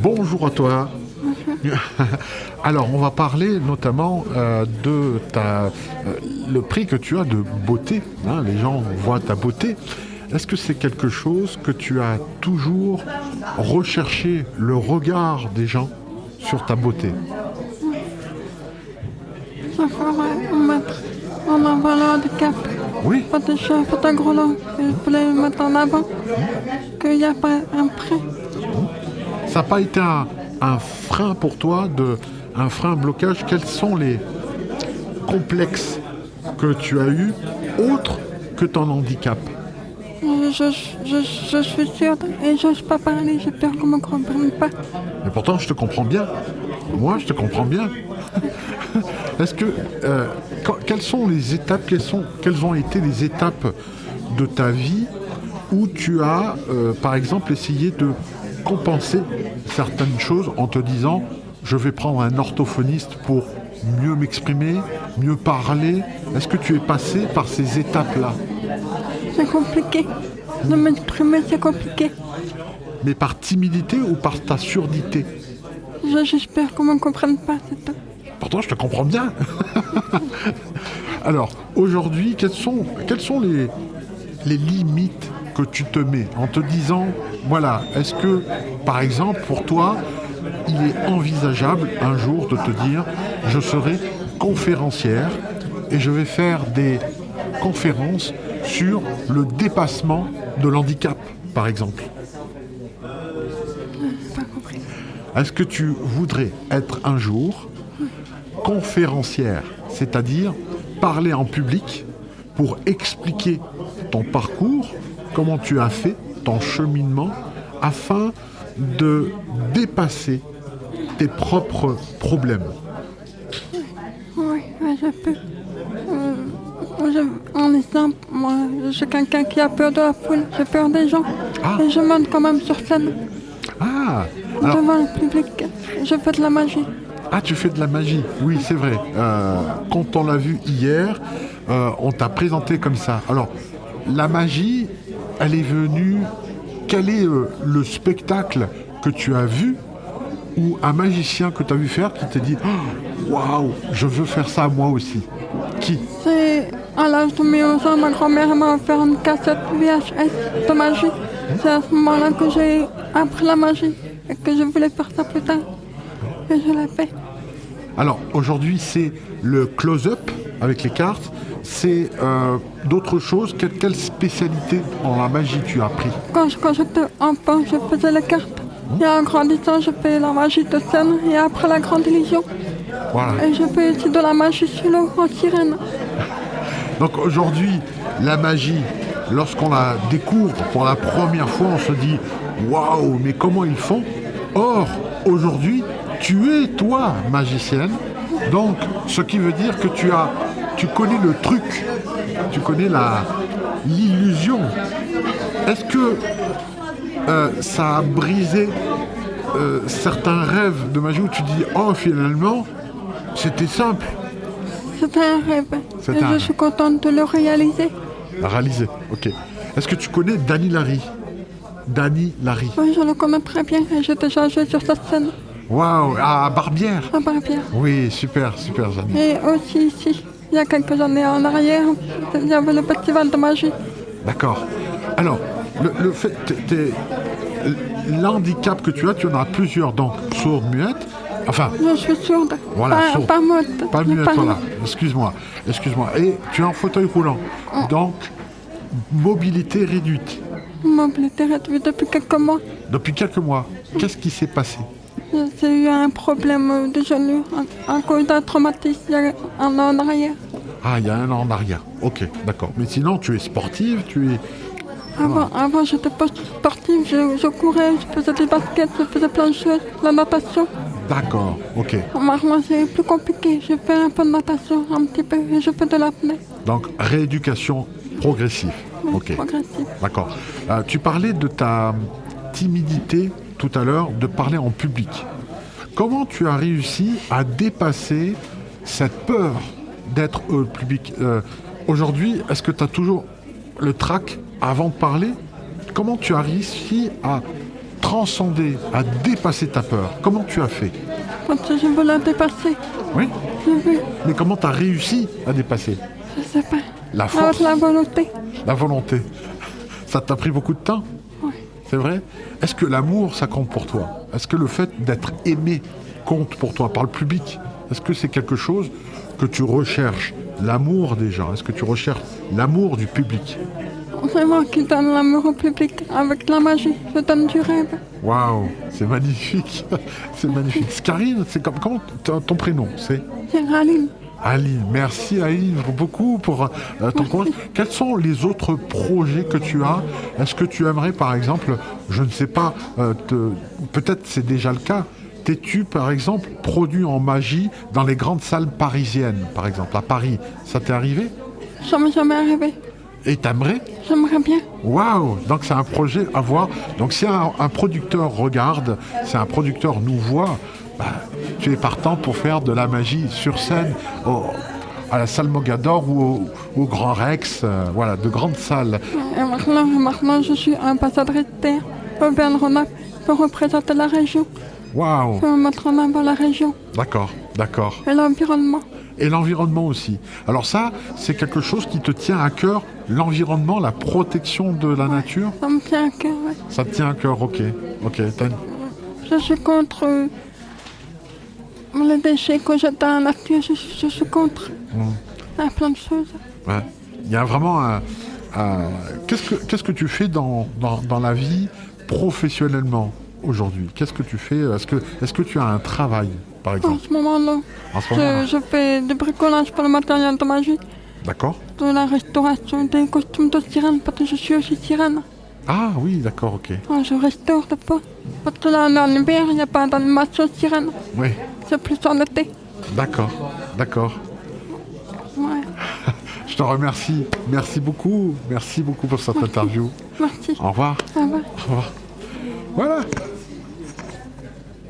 Bonjour à toi. Alors, on va parler notamment de le prix que tu as de beauté. Hein, les gens voient ta beauté. Est-ce que c'est quelque chose que tu as toujours recherché, le regard des gens sur ta beauté? Ça ferait mettre en avant le handicap. Oui. Je suis un photographe et je voulais mettre en avant qu'il n'y a pas un prix. Ça n'a pas été un frein pour toi, un frein, un blocage? Quels sont les complexes que tu as eus autres que ton handicap? Je suis sûre et je n'ose pas parler, j'ai peur qu'on ne me comprenne pas. Mais pourtant, je te comprends bien. Moi, je te comprends bien. Est-ce que... quelles sont les étapes, quelles ont été les étapes de ta vie où tu as, par exemple, essayé de compenser certaines choses en te disant je vais prendre un orthophoniste pour mieux m'exprimer, mieux parler? Est-ce que tu es passé par ces étapes-là? C'est compliqué. De m'exprimer, c'est compliqué. Mais par timidité ou par ta surdité? J'espère qu'on ne me comprenne pas, c'est tout. Pourtant, je te comprends bien. Alors, aujourd'hui, quelles sont les limites que tu te mets en te disant, voilà, est-ce que, par exemple, pour toi, il est envisageable un jour de te dire, je serai conférencière et je vais faire des conférences sur le dépassement de l'handicap, par exemple? Pas compris. Est-ce que tu voudrais être un jour conférencière, c'est-à-dire parler en public pour expliquer ton parcours, comment tu as fait, ton cheminement, afin de dépasser tes propres problèmes? Oui, je peux. En exemple, moi, je suis quelqu'un qui a peur de la foule, j'ai peur des gens. Ah. Et je monte quand même sur scène, Ah, alors, devant le public. Je fais de la magie. tu fais de la magie, oui, c'est vrai. Quand on l'a vu hier, on t'a présenté comme ça. Alors, la magie, elle est venue... Quel est le spectacle que tu as vu ou un magicien que tu as vu faire qui t'a dit « Waouh, je veux faire ça moi aussi ». Qui? C'est à l'âge de mes 11 ans, ma grand-mère m'a offert une cassette VHS de magie. C'est à ce moment-là que j'ai appris la magie et que je voulais faire ça plus tard. Et je l'ai fait. Alors, aujourd'hui, c'est le close-up avec les cartes. C'est d'autres choses. Quelle spécialité en la magie tu as appris? Quand j'étais enfant, je faisais les cartes. Et en grandissant, je fais la magie de scène et après la grande illusion. Voilà. Et je fais aussi de la magie sur l'eau en sirène. Donc aujourd'hui, la magie, lorsqu'on la découvre pour la première fois, on se dit « Waouh, mais comment ils font ?» Or, aujourd'hui, tu es toi magicienne. Donc, ce qui veut dire que tu connais le truc, tu connais l'illusion. Est-ce que ça a brisé certains rêves de magie où tu dis « Oh, finalement, c'était simple ». C'était un rêve. C'était Et un je rêve. suis contente de le réaliser. Réalisé, ok. Est-ce que tu connais Dany Larry? Dany Larry. Oui, je le connais très bien et j'ai déjà joué sur cette scène Waouh, à Barbière. à Barbière. Oui, super, Dany. Et aussi ici, il y a quelques années en arrière, il y avait le festival de magie. D'accord. Alors, le fait, l'handicap que tu en as plusieurs, donc sourde, muette. Enfin, Je suis sourde, voilà, sourde. pas muette. Pas mais muette, voilà. Excuse-moi. Et tu es en fauteuil roulant. Donc, mobilité réduite. Mobilité réduite depuis quelques mois. Depuis quelques mois, qu'est-ce qui s'est passé? J'ai eu un problème de genou à cause d'un traumatisme il y a un an en arrière. Ah, il y a un an en arrière. Ok, d'accord. Mais sinon, tu es sportive, tu es... Avant j'étais pas sportive, je courais, je faisais du basket, je faisais plein de choses, la natation. D'accord, ok. Maintenant c'est plus compliqué, je fais un peu de natation, un petit peu, et je fais de l'apnée. Donc, rééducation progressive. Ok, Progressive. d'accord. Tu parlais de ta timidité tout à l'heure, de parler en public. Comment tu as réussi à dépasser cette peur d'être public? Aujourd'hui, est-ce que tu as toujours le trac avant de parler? Comment tu as réussi à transcender, à dépasser ta peur, comment tu as fait? Parce que je veux la dépasser. Oui. Je veux, Mais comment tu as réussi à dépasser? je sais pas. La Avec force, la volonté. la volonté. Ça t'a pris beaucoup de temps? Oui. C'est vrai? Est-ce que l'amour, ça compte pour toi? Est-ce que le fait d'être aimé compte pour toi par le public? Est-ce que c'est quelque chose que tu recherches? L'amour des gens? Est-ce que tu recherches l'amour du public? C'est moi qui donne l'amour au public avec la magie. Je donne du rêve. Waouh, c'est magnifique. C'est magnifique. Scarine, c'est comment ton prénom? C'est C'est Raline. Aline. Merci Aline beaucoup pour ton courage. Quels sont les autres projets que tu as? Est-ce que tu aimerais par exemple, je ne sais pas, peut-être c'est déjà le cas, t'es-tu par exemple produit en magie dans les grandes salles parisiennes, par exemple à Paris? Ça t'est arrivé? Ça m'est jamais arrivé. Et t'aimerais? J'aimerais bien. Waouh! Donc c'est un projet à voir. Donc si un producteur regarde, si un producteur nous voit, tu es partant pour faire de la magie sur scène à la salle Mogador ou au Grand Rex, voilà, de grandes salles. Et maintenant, je suis ambassadrice terre au Auvergne-Rhône-Alpes pour représenter la région. Waouh! Pour mettre en avant la région D'accord, d'accord. et l'environnement. Et l'environnement aussi. Alors ça, c'est quelque chose qui te tient à cœur, l'environnement, la protection de la nature? Ça me tient à cœur, ouais. Ça te tient à cœur, ok. Je suis contre les déchets que jettent dans la nature. Je suis contre. Il y a plein de choses. Ouais. Il y a vraiment Qu'est-ce que tu fais dans la vie professionnellement aujourd'hui? Qu'est-ce que tu fais? Est-ce que tu as un travail, par En exemple? ce moment-là, En ce moment-là. je fais du bricolage pour le matériel de magie, D'accord. de la restauration des costumes de sirène, parce que je suis aussi sirène. Ah oui, d'accord, ok. Ouais, je restaure des fois. Parce que là, en hiver, il n'y a pas d'animation sirène. Oui, C'est plus en été. d'accord, d'accord. Ouais, Je te remercie. Merci beaucoup pour cette interview. merci. Au revoir. Au revoir. Au revoir. Voilà.